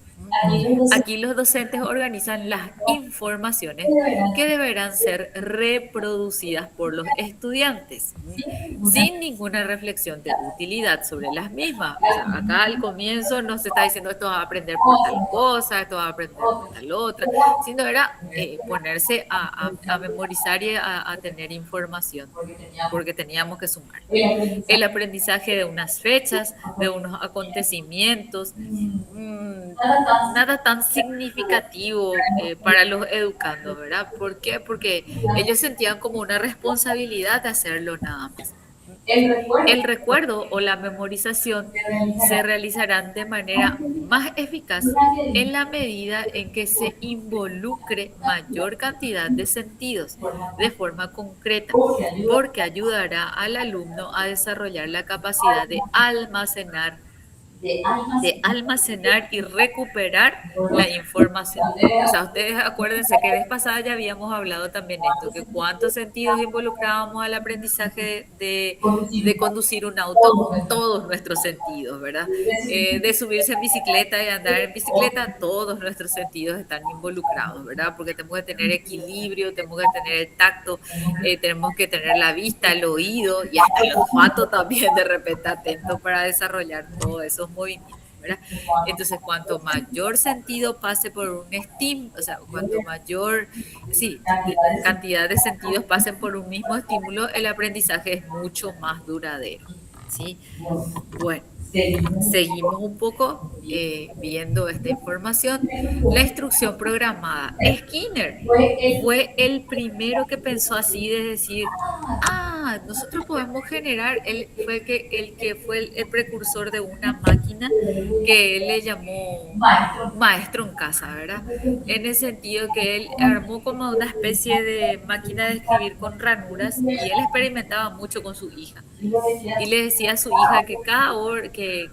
Aquí los docentes organizan las informaciones que deberán ser reproducidas por los estudiantes, sin ninguna reflexión de utilidad sobre las mismas. O sea, acá al comienzo no se está diciendo esto va a aprender por tal cosa, esto va a aprender por tal otra, sino era ponerse a memorizar y a tener información, porque teníamos que sumar. El aprendizaje de unas fechas, de unos acontecimientos, nada tan significativo para los educandos, ¿verdad? ¿Por qué? Porque ellos sentían como una responsabilidad de hacerlo nada más. El recuerdo o la memorización se realizarán de manera más eficaz en la medida en que se involucre mayor cantidad de sentidos de forma concreta, porque ayudará al alumno a desarrollar la capacidad de almacenar y recuperar la información. O sea, ustedes acuérdense que vez pasada ya habíamos hablado también esto, que cuántos sentidos involucrábamos al aprendizaje de conducir un auto, todos nuestros sentidos, ¿verdad? De subirse en bicicleta y andar en bicicleta, todos nuestros sentidos están involucrados, ¿verdad? Porque tenemos que tener equilibrio, tenemos que tener el tacto, tenemos que tener la vista, el oído y hasta el olfato también de repente atento para desarrollar todos esos movimientos, ¿verdad? Entonces, cuanto mayor sentido pase por un estímulo, o sea, cuanto mayor, cantidad de sentidos pasen por un mismo estímulo, el aprendizaje es mucho más duradero, ¿sí? Bueno, seguimos un poco viendo esta información. La instrucción programada. Skinner fue el primero que pensó así, de decir, nosotros podemos generar, él fue el que fue el precursor de una máquina que él le llamó maestro en casa, ¿verdad? En el sentido que él armó como una especie de máquina de escribir con ranuras, y él experimentaba mucho con su hija. Y le decía a su hija que cada hora, que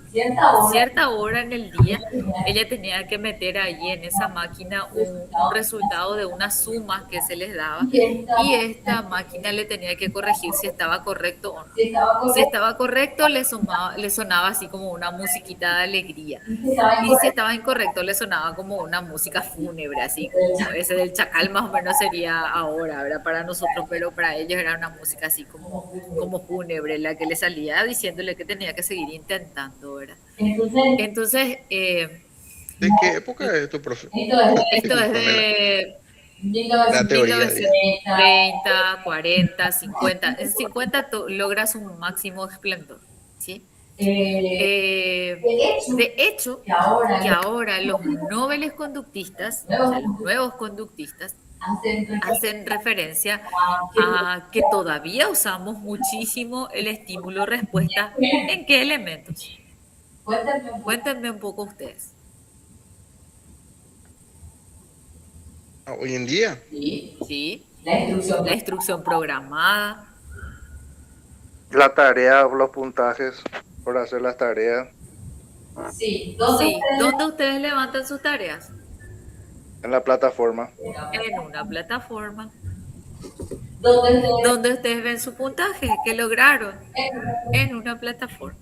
cierta hora en el día, ella tenía que meter allí en esa máquina un resultado de unas sumas que se les daba, y esta máquina le tenía que corregir si estaba correcto o no. Si estaba correcto, le sonaba así como una musiquita de alegría, y si estaba incorrecto, le sonaba como una música fúnebre, así como ese del chacal más o menos sería ahora, ¿verdad? Para nosotros, pero para ellos era una música así como fúnebre, la que le salía diciéndole que tenía que seguir intentando, ¿verdad? Entonces, ¿De qué época es tu profe? esto es de La teoría, digo. 1930, 40, 50. En 50 logras un máximo esplendor, ¿sí? De hecho, que ahora los nobles conductistas, o sea, los nuevos conductistas, hacen referencia a que todavía usamos muchísimo el estímulo-respuesta. ¿En qué elementos? Cuéntenme un poco ustedes. Hoy en día, Sí, la instrucción programada. La tarea, los puntajes por hacer las tareas Sí, ¿dónde ustedes levantan sus tareas? en la plataforma. En una plataforma. ¿Dónde ustedes ven su puntaje? ¿Qué lograron? En una plataforma.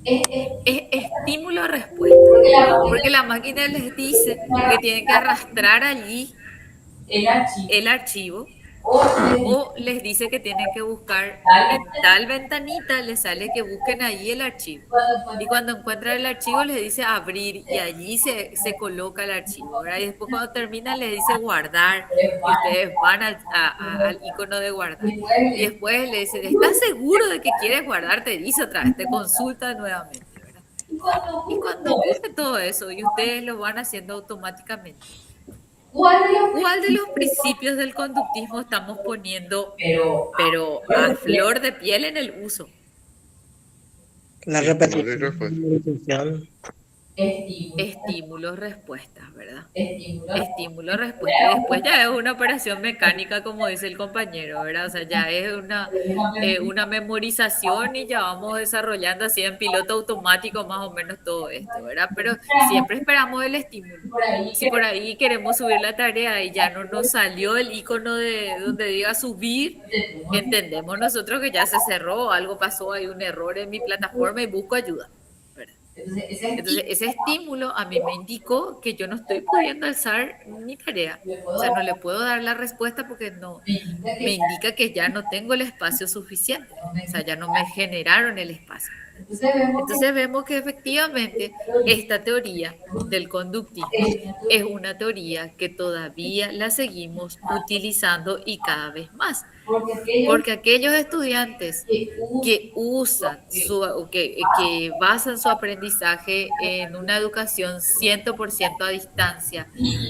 Es estímulo-respuesta, porque la máquina les dice que tienen que arrastrar allí el archivo o les dice que tienen que buscar en tal ventanita, les sale que busquen allí el archivo. Y cuando encuentran el archivo les dice abrir y allí se coloca el archivo, ¿verdad? Y después cuando terminan les dice guardar y ustedes van al icono de guardar. Y después le dicen, ¿estás seguro de que quieres guardar? Te dice otra vez, te consulta nuevamente, ¿verdad? Y cuando ocurre todo eso y ustedes lo van haciendo automáticamente, ¿cuál de los principios del conductismo estamos poniendo, pero a flor de piel en el uso? La estímulo y repetición, respuesta. memorización. Estímulos, respuestas, ¿verdad? Estímulo, respuesta. Y después ya es una operación mecánica, como dice el compañero, ¿verdad? O sea, ya es una memorización y ya vamos desarrollando así en piloto automático más o menos todo esto, ¿verdad? Pero siempre esperamos el estímulo. Si por ahí queremos subir la tarea y ya no nos salió el icono de donde diga subir, entendemos nosotros que ya se cerró, algo pasó, hay un error en mi plataforma y busco ayuda, ¿verdad? Entonces, ese estímulo a mí me indicó que yo no estoy pudiendo alzar mi tarea. O sea, no le puedo dar la respuesta porque no me indica que ya no tengo el espacio suficiente. O sea, ya no me generaron el espacio. Entonces vemos que efectivamente esta teoría del conductismo es una teoría que todavía la seguimos utilizando y cada vez más. Porque aquellos estudiantes que usan que basan su aprendizaje en una educación 100% a distancia,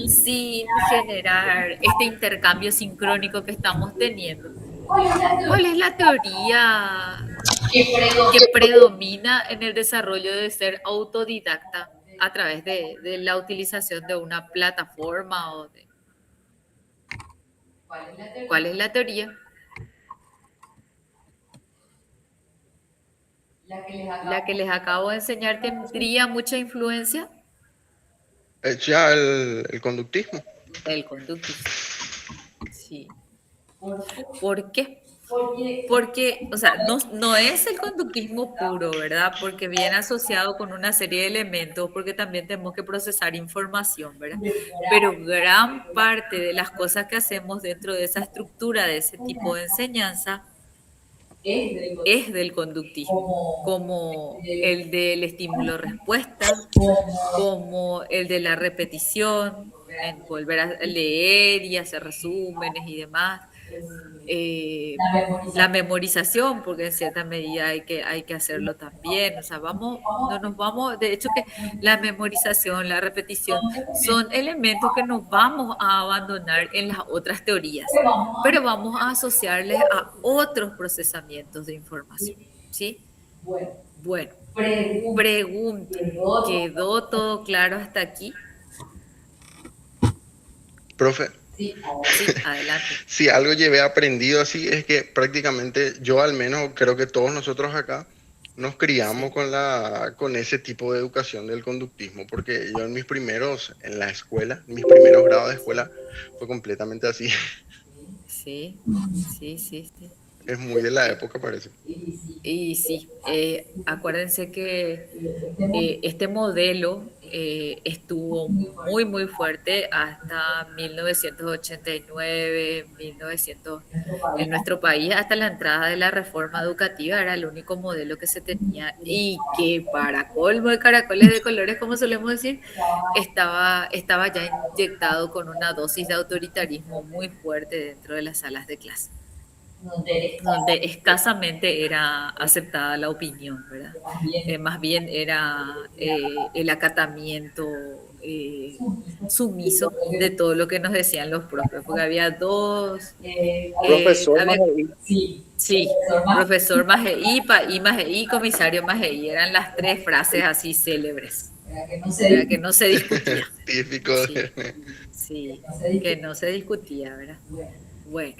sin generar este intercambio sincrónico que estamos teniendo, ¿cuál es la teoría que predomina en el desarrollo de ser autodidacta a través de la utilización de una plataforma ¿cuál es la teoría? La que les acabo de enseñar tendría mucha influencia. Ya el conductismo. El conductismo. Sí. ¿Por qué? Porque, o sea, no es el conductismo puro, ¿verdad? Porque viene asociado con una serie de elementos, porque también tenemos que procesar información, ¿verdad? Pero gran parte de las cosas que hacemos dentro de esa estructura, de ese tipo de enseñanza, es del conductismo, como el del estímulo-respuesta, como el de la repetición, en volver a leer y hacer resúmenes y demás. La memorización, porque en cierta medida hay que hacerlo también. O sea, no nos vamos, de hecho que la memorización, la repetición, son elementos que nos vamos a abandonar en las otras teorías, pero vamos a asociarles a otros procesamientos de información. ¿Sí? Bueno, pregunto, ¿quedó todo claro hasta aquí? Profe, Sí, adelante. si algo llevé aprendido así es que prácticamente yo al menos creo que todos nosotros acá nos criamos con ese tipo de educación del conductismo, porque yo en la escuela, en mis primeros grados de escuela, fue completamente así. Sí, sí. Es muy de la época, parece. Y sí, acuérdense que este modelo estuvo muy, muy fuerte hasta 1989, 1900, en nuestro país, hasta la entrada de la reforma educativa, era el único modelo que se tenía y que para colmo de caracoles de colores, como solemos decir, estaba ya inyectado con una dosis de autoritarismo muy fuerte dentro de las salas de clase, donde escasamente era aceptada la opinión, ¿verdad? Más bien era el acatamiento sumiso de todo lo que nos decían los profes, porque había dos, Profesor más había, sí, profesor más EI, PAI más EI, comisario más EI, eran las tres frases así célebres, ¿verdad? Que no se discutía, Típico sí, de... sí, que no se discutía, ¿verdad? Bueno,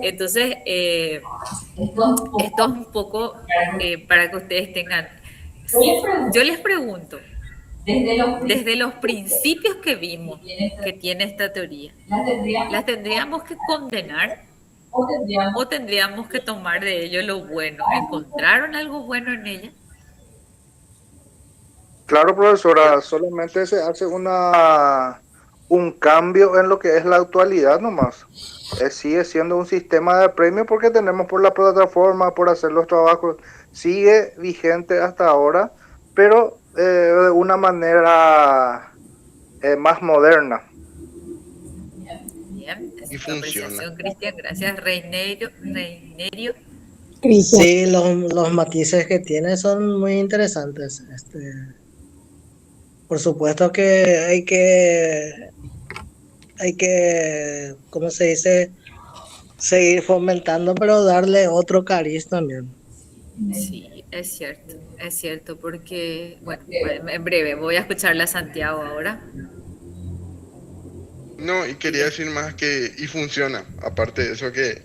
entonces, esto es un poco para que ustedes tengan... Yo les pregunto, desde los principios que vimos que tiene esta teoría, ¿las tendríamos que condenar o tendríamos que tomar de ello lo bueno? ¿Encontraron algo bueno en ella? Claro, profesora, solamente se hace un cambio en lo que es la actualidad nomás. Sigue siendo un sistema de premio porque tenemos por la plataforma, por hacer los trabajos, sigue vigente hasta ahora, pero de una manera más moderna. Bien, esa Y es tu funciona. apreciación, Cristian. Gracias, Reinerio. Cristian. Sí, los matices que tiene son muy interesantes. Por supuesto que ¿cómo se dice? Seguir fomentando, pero darle otro cariz también. Sí, es cierto, porque, bueno, en breve voy a escucharle a Santiago ahora. No, y quería decir más que, y funciona, aparte de eso que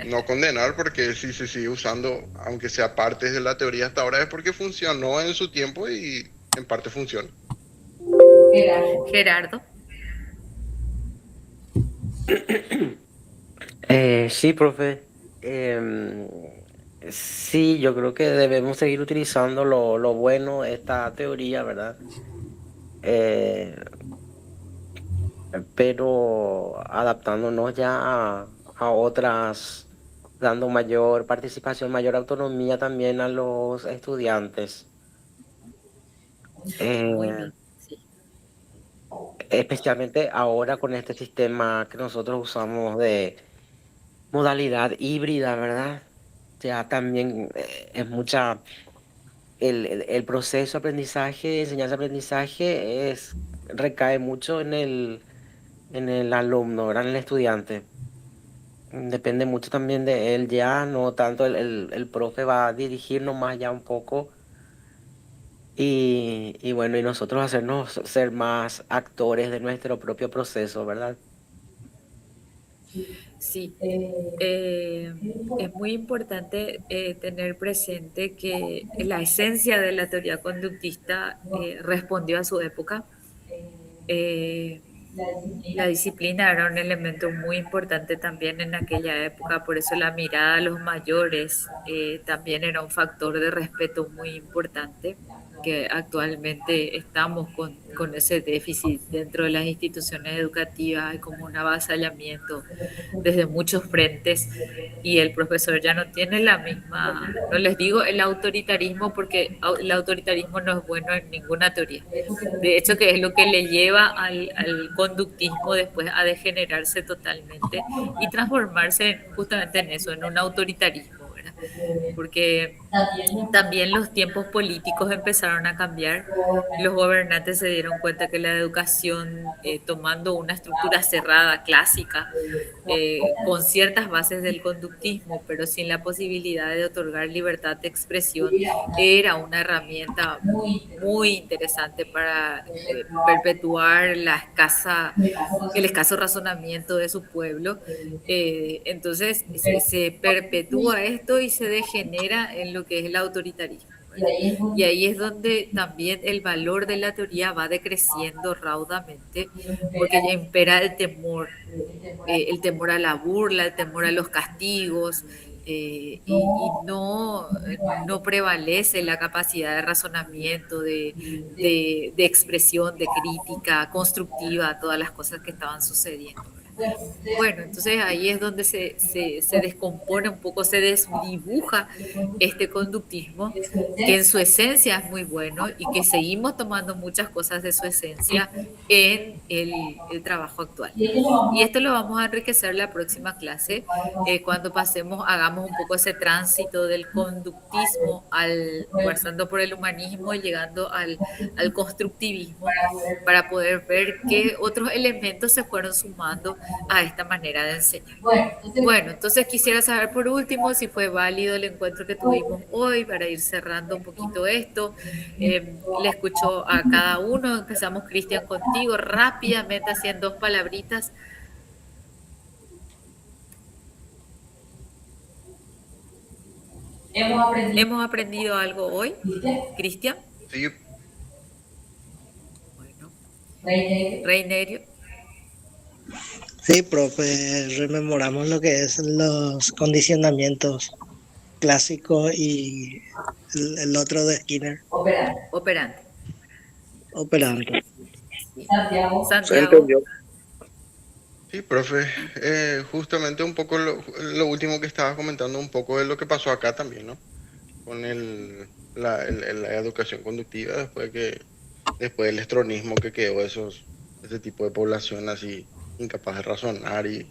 no condenar, porque si se sigue usando, aunque sea parte de la teoría hasta ahora, es porque funcionó en su tiempo y en parte funciona. Gerardo. Sí, profe. Em, sí, yo creo que debemos seguir utilizando lo bueno de esta teoría, ¿verdad? Eh, pero adaptándonos ya a otras, dando mayor participación, mayor autonomía también a los estudiantes. Muy Eh, bien, sí. Especialmente ahora con este sistema que nosotros usamos de modalidad híbrida, ¿verdad? Ya también es mucha, el proceso de aprendizaje, enseñanza-aprendizaje recae mucho en el alumno, ¿verdad? En el estudiante. Depende mucho también de él ya, no tanto el profe va a dirigirnos más ya un poco y bueno, y nosotros hacernos ser más actores de nuestro propio proceso, ¿verdad? Sí, es muy importante tener presente que la esencia de la teoría conductista respondió a su época. Eh, la disciplina era un elemento muy importante también en aquella época, por eso la mirada a los mayores también era un factor de respeto muy importante, que actualmente estamos con ese déficit dentro de las instituciones educativas, hay como un avasallamiento desde muchos frentes y el profesor ya no tiene la misma, no les digo el autoritarismo porque el autoritarismo no es bueno en ninguna teoría. De hecho, que es lo que le lleva al conductismo después a degenerarse totalmente y transformarse justamente en eso, en un autoritarismo, ¿verdad? Porque también los tiempos políticos empezaron a cambiar. Los gobernantes se dieron cuenta que la educación, tomando una estructura cerrada, clásica, con ciertas bases del conductismo, pero sin la posibilidad de otorgar libertad de expresión, era una herramienta muy interesante para perpetuar el escaso razonamiento de su pueblo. Entonces se perpetúa esto y se degenera en lo que es el autoritarismo, ¿verdad? Y ahí es donde también el valor de la teoría va decreciendo raudamente, porque ya impera el temor a la burla, el temor a los castigos, y no prevalece la capacidad de razonamiento, de expresión, de crítica constructiva a todas las cosas que estaban sucediendo. Bueno, entonces ahí es donde se descompone un poco, se desdibuja este conductismo, que en su esencia es muy bueno y que seguimos tomando muchas cosas de su esencia en el trabajo actual. Y esto lo vamos a enriquecer la próxima clase, cuando pasemos, hagamos un poco ese tránsito del conductismo pasando por el humanismo y llegando al constructivismo, para poder ver qué otros elementos se fueron sumando a esta manera de enseñar. Bueno, entonces quisiera saber por último si fue válido el encuentro que tuvimos hoy, para ir cerrando un poquito esto. Le escucho a cada uno. Empezamos, Cristian, contigo, rápidamente, así en 2 palabritas. ¿Hemos aprendido algo hoy, Cristian? Sí, Bueno, Reinerio. Sí, profe, rememoramos lo que es los condicionamientos clásicos y el otro de Skinner, Operante. operante. Se Santiago. entendió. sí, profe. Justamente un poco lo último que estabas comentando, un poco de lo que pasó acá también, ¿no? Con la educación conductiva, después del estronismo que quedó ese tipo de población así incapaz de razonar y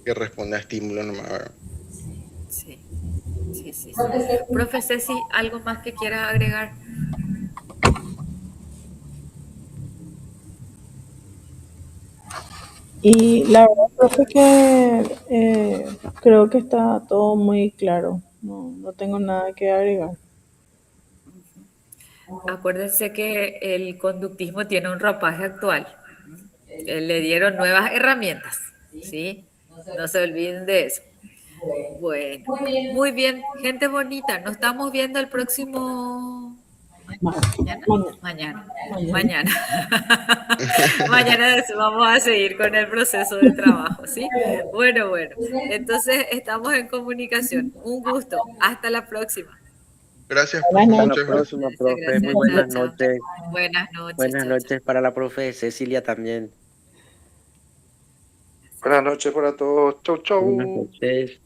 que responde a estímulos nomás, ¿verdad? Sí, sí, sí, sí. Profe Ceci, ¿algo más que quiera agregar? Y la verdad, profe, que creo que está todo muy claro. No tengo nada que agregar. Acuérdense que el conductismo tiene un ropaje actual. Le dieron nuevas herramientas, ¿sí? No se olviden de eso. Bueno, muy bien, gente bonita. Nos estamos viendo el próximo... ¿Mañana? Mañana. Mañana. Mañana vamos a seguir con el proceso de trabajo, ¿sí? Bueno. Entonces estamos en comunicación. Un gusto. Hasta la próxima. Gracias, Buenas profe. Hasta la Muchas noches. gracias. próxima, Gracias, profe. Muy gracias. buenas Chao, chao. noches. Buenas noches. Buenas Chao, chao. noches para la profe Cecilia también. Buenas noches para todos. Chau, Buenas chau. noches.